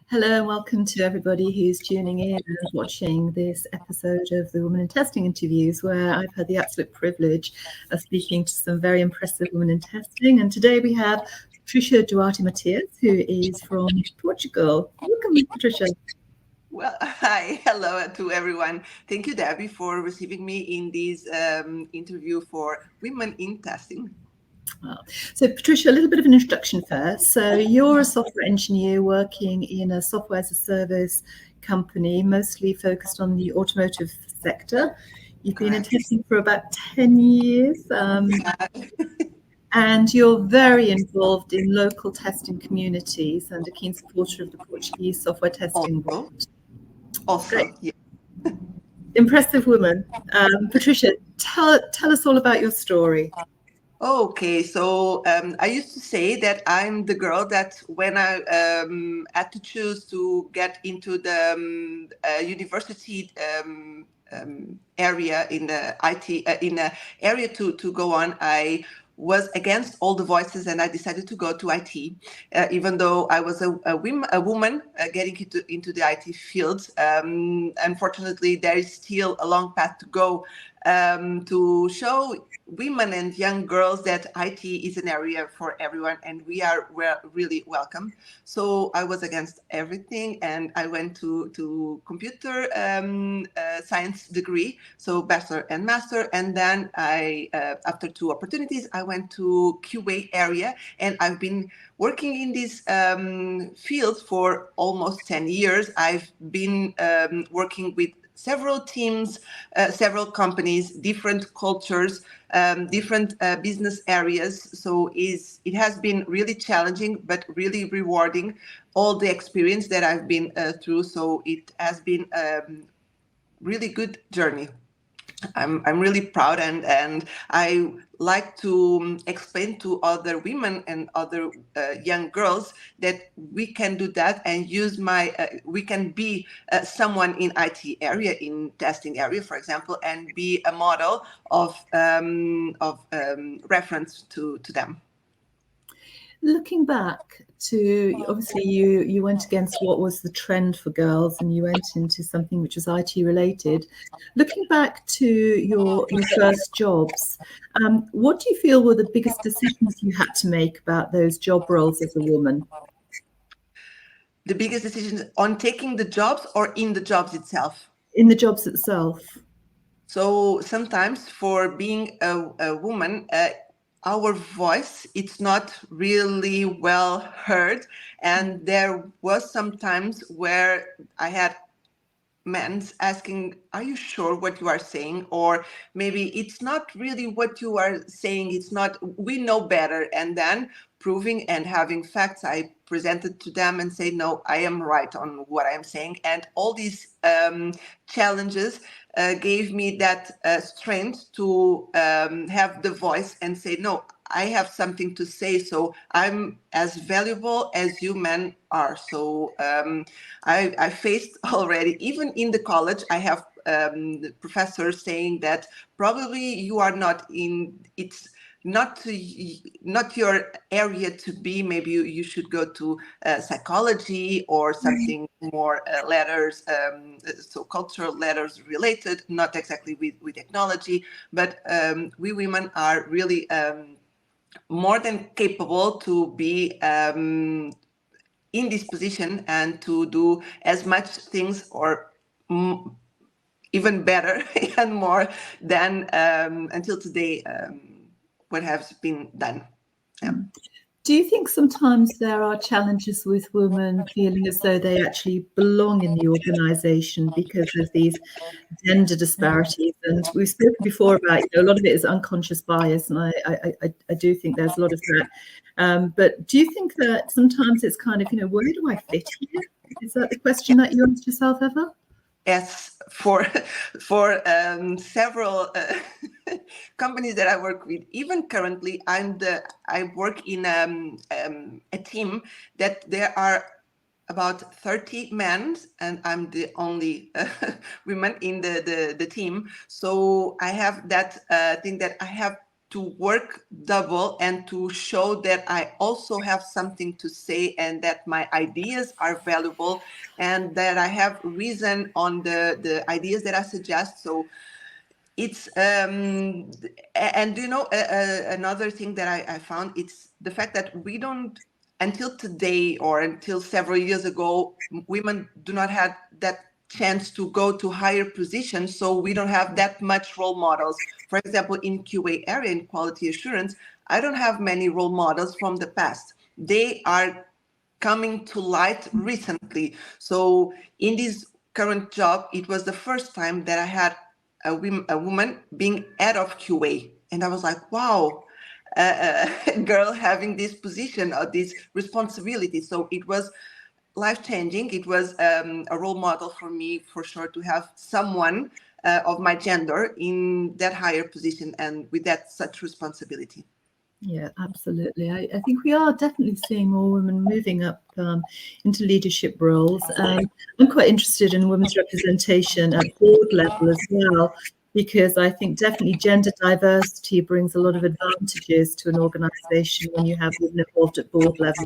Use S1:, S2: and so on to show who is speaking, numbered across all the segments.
S1: Hello and welcome to everybody who's tuning in and watching this episode of the Women in Testing interviews, where I've had the absolute privilege of speaking to some very impressive women in testing. And today we have Patrícia Duarte Mateus, who is from Portugal. Welcome, Patrícia.
S2: Well, hi, hello to everyone. Thank you, Debbie, for receiving me in this interview for Women in Testing.
S1: So, Patrícia, a little bit of an introduction first. So, you're a software engineer working in a software as a service company, mostly focused on the automotive sector. You've been in testing for about 10 years. And you're very involved in local testing communities and a keen supporter of the Portuguese software testing world.
S2: Also, yeah.
S1: Impressive woman. Patrícia, tell us all about your story.
S2: Okay, so I used to say that I'm the girl that when I had to choose to get into the university area in the IT in the area to go on, I was against all the voices and I decided to go to IT, even though I was a woman getting into the IT field. Unfortunately, there is still a long path to go to show women and young girls that IT is an area for everyone and we're really welcome. So I was against everything and I went to computer science degree, so bachelor and master. And then I, after 2 opportunities, I went to QA area and I've been working in this field for almost 10 years. I've been working with several teams, several companies, different cultures, different business areas. So it has been really challenging, but really rewarding, all the experience that I've been through. So it has been a really good journey. I'm really proud and I like to explain to other women and other young girls that we can do that and use we can be someone in IT area, in testing area, for example, and be a model of reference to them.
S1: Looking back to, obviously you went against what was the trend for girls and you went into something which was IT related. Looking back to your first jobs, what do you feel were the biggest decisions you had to make about those job roles as a woman?
S2: The biggest decisions on taking the jobs or in the jobs itself?
S1: In the jobs itself.
S2: So sometimes for being a woman, our voice, it's not really well heard. And there was some times where I had men asking, are you sure what you are saying? Or maybe it's not really what you are saying. It's not, we know better. And then proving and having facts, I presented to them and say, no, I am right on what I am saying. And all these challenges gave me that strength to have the voice and say, no, I have something to say, so I'm as valuable as you men are. So I faced already, even in the college, I have professors saying that probably you are not in, it's not your area to be. Maybe you should go to psychology or something more letters, so cultural letters related, not exactly with technology, but we women are really more than capable to be in this position and to do as much things or even better and more than until today what has been done. Yeah.
S1: Do you think sometimes there are challenges with women feeling as though they actually belong in the organisation because of these gender disparities? And we've spoken before about, a lot of it is unconscious bias, and I do think there's a lot of that. But do you think that sometimes it's kind of, where do I fit here? Is that the question that you asked yourself ever?
S2: Yes, for several companies that I work with, even currently, I work in a team that there are about 30 men, and I'm the only woman in the team. So I have that thing that I have to work double and to show that I also have something to say and that my ideas are valuable and that I have reason on the ideas that I suggest. So it's and you know, another thing that I found, it's the fact that we don't, until today or until several years ago, women do not have that chance to go to higher positions, so we don't have that much role models. For example, in QA area, in quality assurance, I don't have many role models from the past. They are coming to light recently. So in this current job, it was the first time that I had a woman being head of QA. And I was like, wow, a girl having this position or this responsibility. So it was life-changing. It was a role model for me, for sure, to have someone of my gender in that higher position and with that such responsibility.
S1: Yeah, absolutely. I think we are definitely seeing more women moving up into leadership roles. I'm quite interested in women's representation at board level as well, because I think definitely gender diversity brings a lot of advantages to an organization when you have women involved at board level.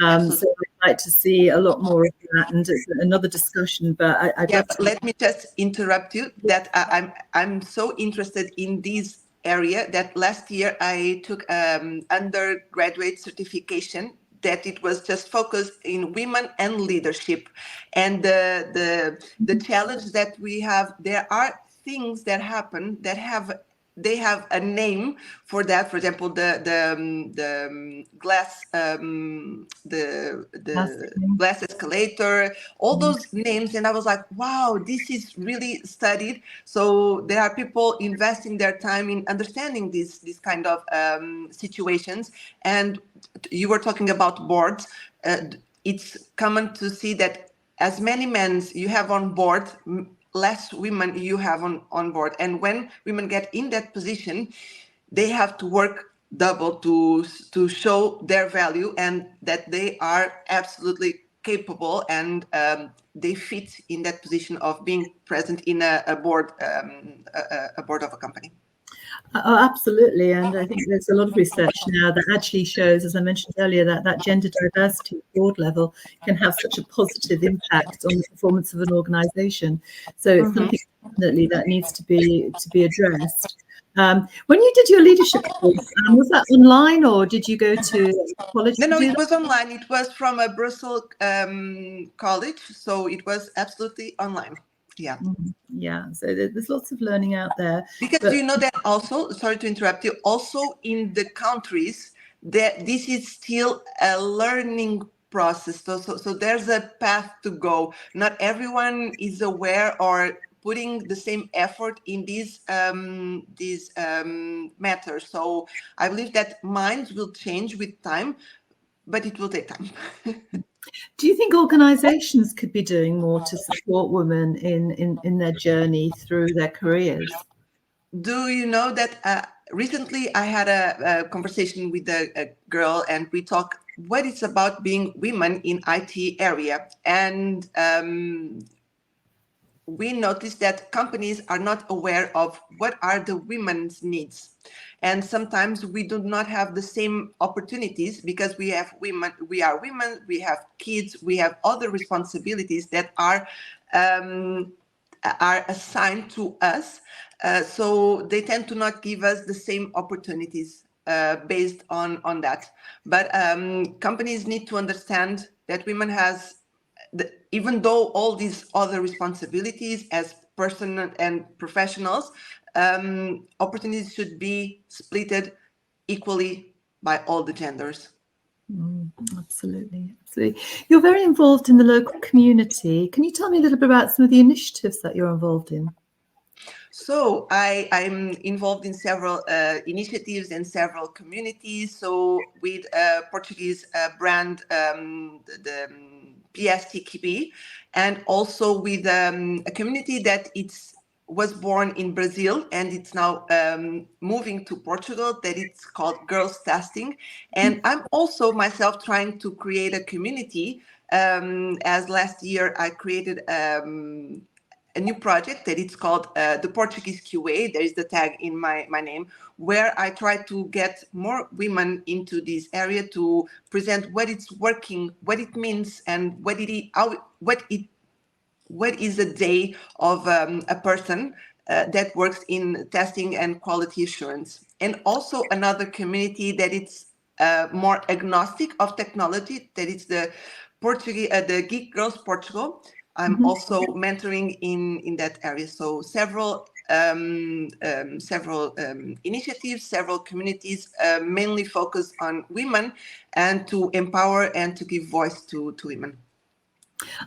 S1: So I'd like to see a lot more of that, and it's another discussion, but I'd love to.
S2: Let me just interrupt you, that I'm so interested in this area that last year I took undergraduate certification that it was just focused in women and leadership. And the challenge that we have, there are things that happen that they have a name for that. For example, the glass the glass escalator, all those names. And I was like, wow, this is really studied. So there are people investing their time in understanding these kind of situations. And you were talking about boards. It's common to see that as many men you have on board, less women you have on board. And when women get in that position, they have to work double to show their value and that they are absolutely capable and they fit in that position of being present in a board of a company.
S1: Oh, absolutely. And I think there's a lot of research now that actually shows, as I mentioned earlier, that gender diversity at board level can have such a positive impact on the performance of an organization. So it's something definitely that needs to be addressed. When you did your leadership course, was that online or did you go to college?
S2: No, it was online. It was from a Brussels college, so it was absolutely online. Yeah.
S1: Yeah, so there's lots of learning out there.
S2: Because you know that also, sorry to interrupt you, also in the countries that this is still a learning process. So there's a path to go. Not everyone is aware or putting the same effort in these matters. So I believe that minds will change with time, but it will take time.
S1: Do you think organizations could be doing more to support women in their journey through their careers?
S2: Do you know that recently I had a conversation with a girl and we talked what it's about being women in IT area. And we noticed that companies are not aware of what are the women's needs. And sometimes we do not have the same opportunities because we are women, we have kids, we have other responsibilities that are assigned to us. So they tend to not give us the same opportunities based on that. But companies need to understand that women has, even though all these other responsibilities as personal and professionals, opportunities should be splitted equally by all the genders.
S1: Absolutely. You're very involved in the local community. Can you tell me a little bit about some of the initiatives that you're involved in?
S2: So I'm involved in several initiatives and several communities. So with Portuguese brand, the ISTQB, and also with a community that was born in Brazil and it's now moving to Portugal, that it's called Girls Testing. And I'm also myself trying to create a community. As last year I created a new project that it's called the Portuguese QA. There is the tag in my name, where I try to get more women into this area to present what it's working, what it means, and what is a day of a person that works in testing and quality assurance. And also another community that it's more agnostic of technology, that is the Portuguese, the Geek Girls Portugal. I'm also mentoring in that area. So several initiatives, several communities, mainly focused on women and to empower and to give voice to women.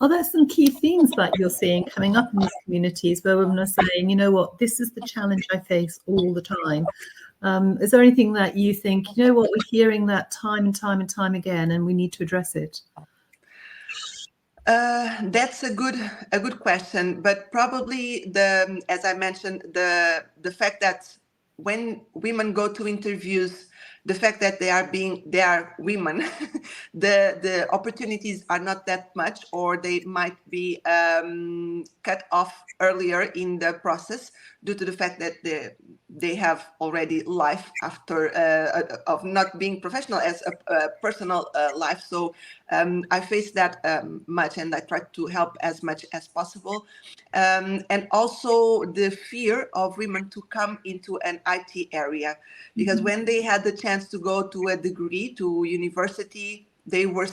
S1: Are there some key themes that you're seeing coming up in these communities where women are saying, you know what, this is the challenge I face all the time? Is there anything that you think, you know what, we're hearing that time and time and time again, and we need to address it?
S2: That's a good question, but probably as I mentioned, the fact that when women go to interviews, the fact that they are women, the opportunities are not that much, or they might be cut off earlier in the process due to the fact that they have already life after of not being professional as a personal life. So I face that much, and I try to help as much as possible. And also the fear of women to come into an IT area, because when they had the chance to go to a degree, to university, they were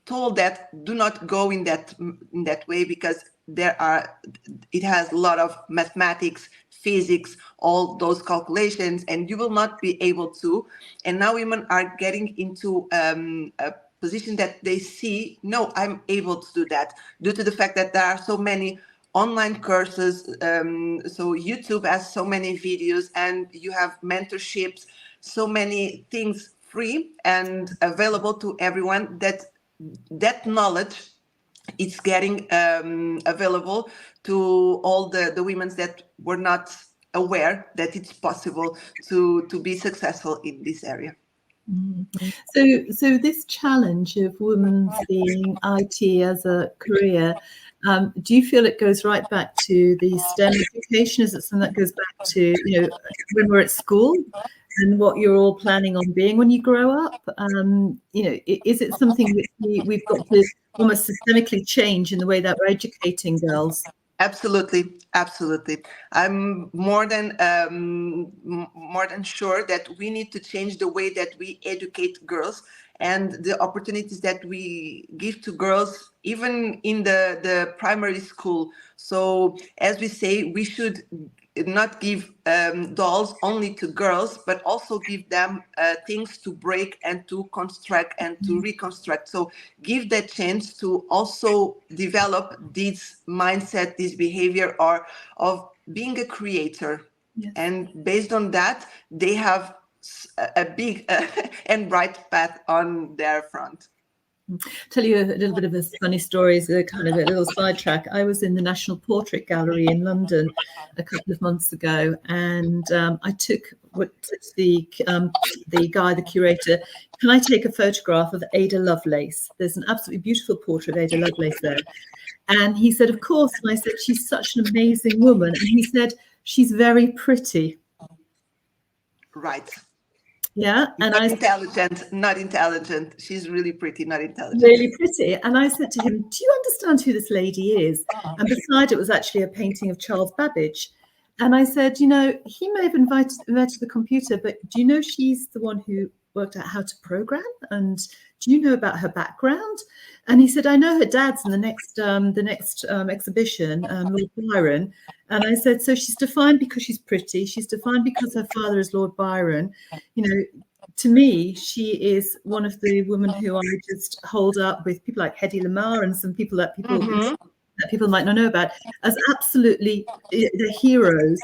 S2: told that do not go in that way, because it has a lot of mathematics, physics, all those calculations, and you will not be able to. And now women are getting into a position that they see, no, I'm able to do that, due to the fact that there are so many online courses. So YouTube has so many videos, and you have mentorships, so many things free and available to everyone, that knowledge is getting available to all the women that were not aware that it's possible to be successful in this area.
S1: So this challenge of women seeing IT as a career, do you feel it goes right back to the STEM education? Is it something that goes back to, you know, when we're at school and what you're all planning on being when you grow up? You know, is it something that we've got to almost systemically change in the way that we're educating girls?
S2: Absolutely. I'm more than sure that we need to change the way that we educate girls and the opportunities that we give to girls, even in the primary school. So as we say, we should not give dolls only to girls, but also give them things to break and to construct and to reconstruct. So give that chance to also develop this mindset, this behavior, or of being a creator. Yes. And based on that, they have a big and bright path on their front.
S1: Tell you a little bit of a funny story, is a kind of a little sidetrack. I was in the National Portrait Gallery in London a couple of months ago, and I took the guy, the curator, can I take a photograph of Ada Lovelace? There's an absolutely beautiful portrait of Ada Lovelace there. And he said, of course. And I said, she's such an amazing woman. And he said, she's very pretty.
S2: Right.
S1: Yeah. And
S2: not intelligent. She's really pretty, not intelligent.
S1: Really pretty. And I said to him, do you understand who this lady is? And beside it was actually a painting of Charles Babbage. And I said, you know, he may have invented the computer, but do you know she's the one who worked out how to program? And do you know about her background? And he said, I know her dad's in the next exhibition, Lord Byron. And I said, so she's defined because she's pretty. She's defined because her father is Lord Byron. You know, to me, she is one of the women who I just hold up with people like Hedy Lamarr and some people that people might not know about as absolutely the heroes.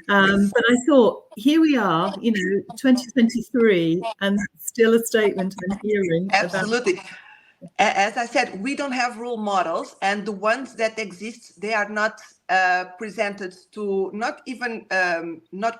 S1: But I thought, here we are, you know, 2023, and still a statement I'm hearing.
S2: Absolutely. As I said, we don't have role models, and the ones that exist, they are not presented to not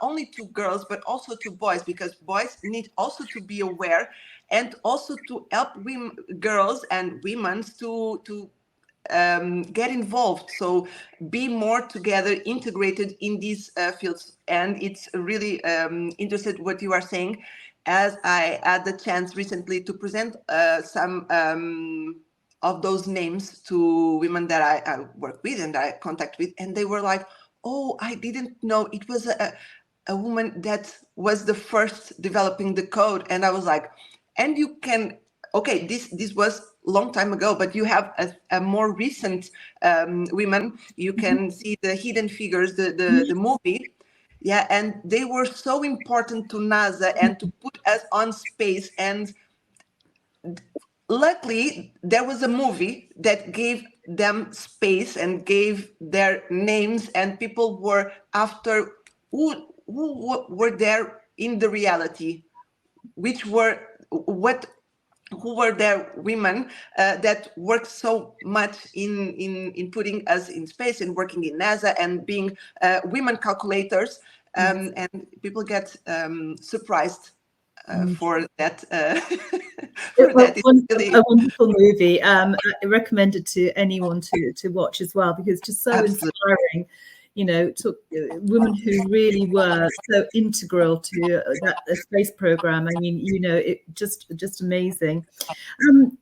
S2: only to girls, but also to boys, because boys need also to be aware and also to help girls and women to get involved. So be more together, integrated in these fields. And it's really interested what you are saying, as I had the chance recently to present some of those names to women that I work with and I contact with, and they were like, "Oh, I didn't know it was a woman that was the first developing the code." And I was like, "And you can, okay, this was long time ago, but you have a more recent women. You can see the Hidden Figures, the movie." Yeah, and they were so important to NASA and to put us on space. And luckily, there was a movie that gave them space and gave their names, and people were after who were there in the reality, which were what who were there women that worked so much in putting us in space and working in NASA and being women calculators, and people get surprised for that. For that, it's really
S1: a wonderful movie. I recommend it to anyone to watch as well, because it's just so
S2: absolutely.
S1: inspiring. You know, took women who really were so integral to that space program. I mean, you know, it just amazing.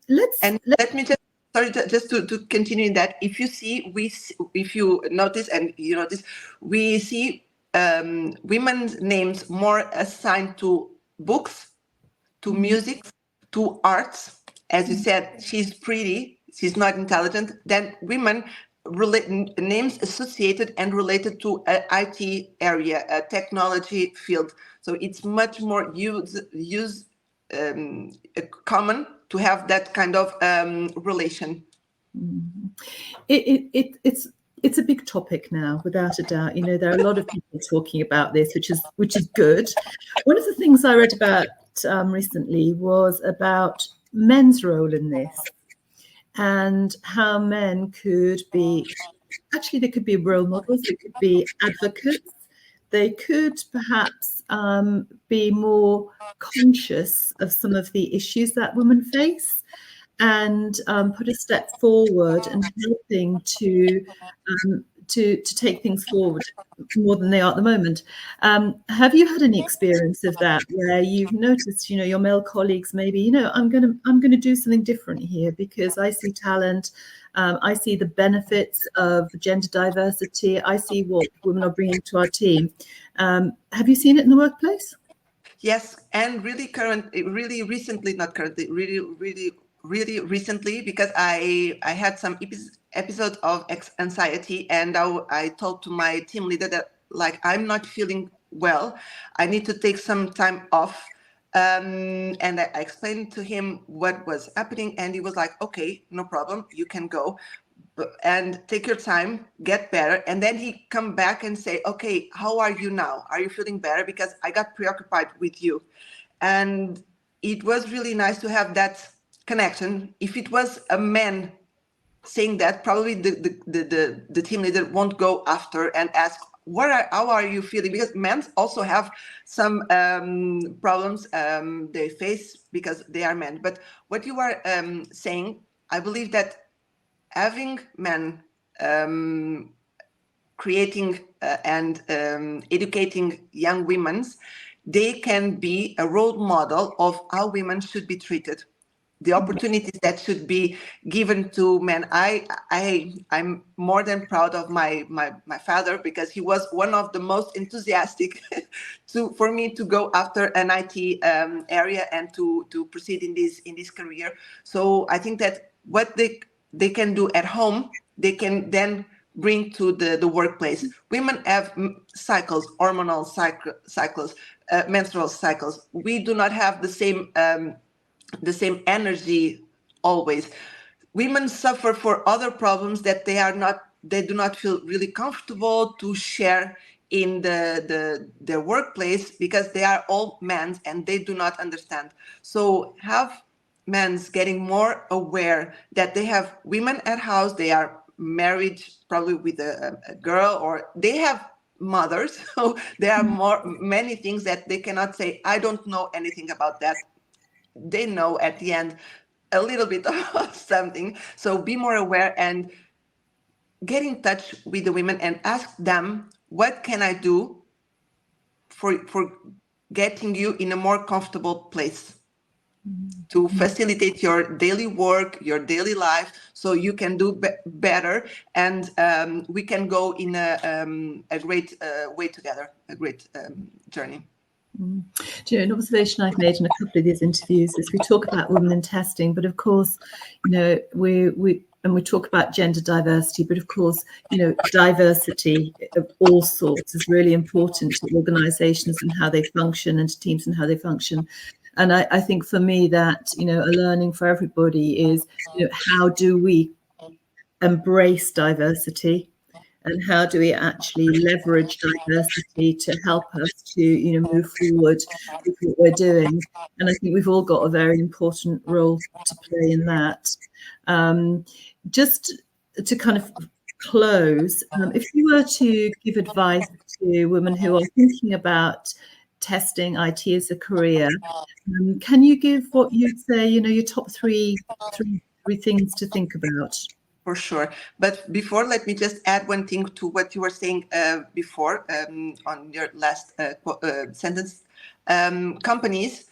S2: Let me just, sorry, just to continue in that. If you see, if you notice, and you notice, we see women's names more assigned to books, to music, to arts. As you said, she's pretty, she's not intelligent. Then women names associated and related to a IT area, a technology field. So it's much more common to have that kind of relation.
S1: It's a big topic now, without a doubt. You know, there are a lot of people talking about this, which is good. One of the things I read about recently was about men's role in this, and how men could be, actually they could be role models, they could be advocates, they could perhaps be more conscious of some of the issues that women face, and put a step forward and helping to take things forward more than they are at the moment. Have you had any experience of that, where you've noticed, you know, your male colleagues maybe, you know, I'm going to do something different here because I see talent, I see the benefits of gender diversity, I see what women are bringing to our team. Have you seen it in the workplace?
S2: Yes, and really recently, not currently, really recently, because I had some episodes of anxiety, and I told to my team leader that, like, I'm not feeling well, I need to take some time off, and I explained to him what was happening, and he was like, "Okay, no problem, you can go and take your time, get better." And then he come back and say, "Okay, how are you now? Are you feeling better? Because I got preoccupied with you." And it was really nice to have that connection. If it was a man saying that, probably the team leader won't go after and ask, how are you feeling? Because men also have some problems they face because they are men. But what you are saying, I believe that having men creating and educating young women, they can be a role model of how women should be treated, the opportunities that should be given to men. I'm more than proud of my father, because he was one of the most enthusiastic for me to go after an IT area and to proceed in this career. So I think that what they can do at home, they can then bring to the workplace. Women have cycles, hormonal cycles, menstrual cycles. We do not have the same energy always. Women suffer for other problems that they do not feel really comfortable to share in their workplace, because they are all men and they do not understand. So have men getting more aware that they have women at house, they are married probably with a girl, or they have mothers. So there are many things that they cannot say, "I don't know anything about that." They know at the end, a little bit of something. So be more aware and get in touch with the women and ask them, what can I do for getting you in a more comfortable place to facilitate your daily work, your daily life, so you can do better, and we can go in a great way together, a great journey.
S1: Do you know, an observation I've made in a couple of these interviews is we talk about women in testing, but of course, you know, we talk about gender diversity, but of course, you know, diversity of all sorts is really important to organizations and how they function, and to teams and how they function. And I think for me that, you know, a learning for everybody is, you know, how do we embrace diversity? And how do we actually leverage diversity to help us to, you know, move forward with what we're doing? And I think we've all got a very important role to play in that. Just to kind of close, if you were to give advice to women who are thinking about testing IT as a career, can you give what you'd say, you know, your top three things to think about?
S2: For sure. But before, let me just add one thing to what you were saying before on your last sentence. Companies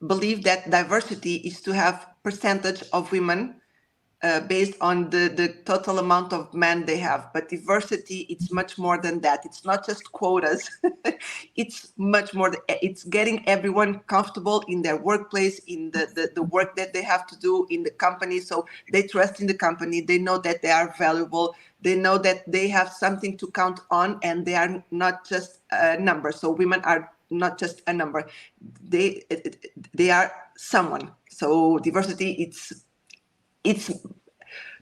S2: believe that diversity is to have percentage of women based on the total amount of men they have. But diversity, it's much more than that. It's not just quotas. It's much more. It's getting everyone comfortable in their workplace, in the work that they have to do in the company. So they trust in the company. They know that they are valuable. They know that they have something to count on, and they are not just a number. So women are not just a number. They are someone. So diversity, it's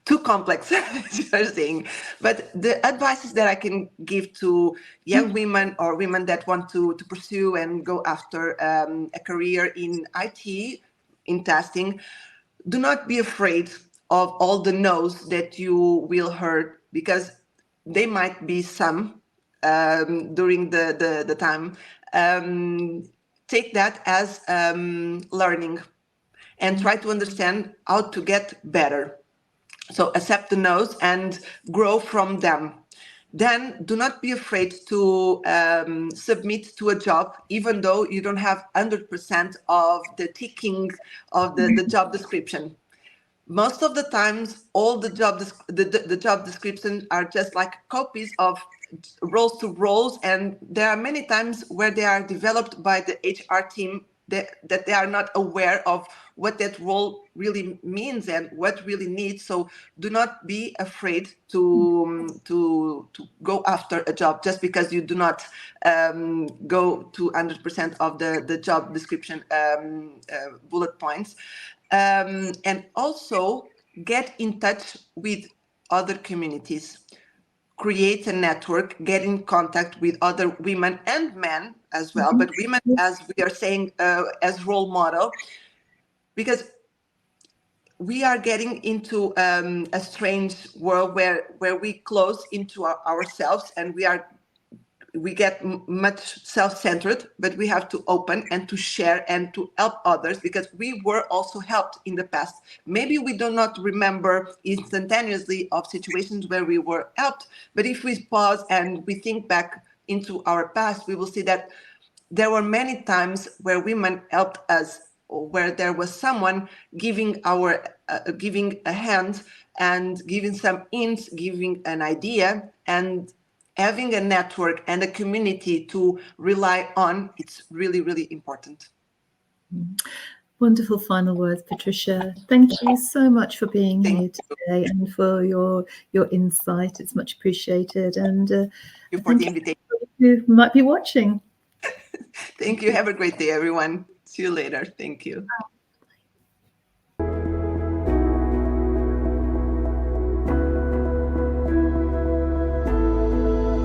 S2: too complex, as you're saying. But the advices that I can give to young women or women that want to pursue and go after a career in IT, in testing, do not be afraid of all the no's that you will hear, because they might be some during the time. Take that as learning, and try to understand how to get better. So accept the no's and grow from them. Then do not be afraid to submit to a job, even though you don't have 100% of the ticking of the job description. Most of the times, all the job descriptions are just like copies of roles to roles, and there are many times where they are developed by the HR team that they are not aware of what that role really means and what really needs. So do not be afraid to go after a job just because you do not go to 100% of the job description bullet points. And also get in touch with other communities. Create a network, get in contact with other women and men as well, but women, as we are saying, as role model, because we are getting into a strange world where we close into ourselves, and we get much self-centered, but we have to open and to share and to help others, because we were also helped in the past. Maybe we do not remember instantaneously of situations where we were helped, but if we pause and we think back into our past, we will see that there were many times where women helped us, or where there was someone giving a hand and giving some hints, giving an idea, and having a network and a community to rely on. It's really, really important.
S1: Wonderful final words, Patricia. Thank you so much for being here today and for your insight. It's much appreciated. And
S2: thank you for the invitation.
S1: Who might be watching.
S2: Thank you. Have a great day, everyone. See you later. Thank you.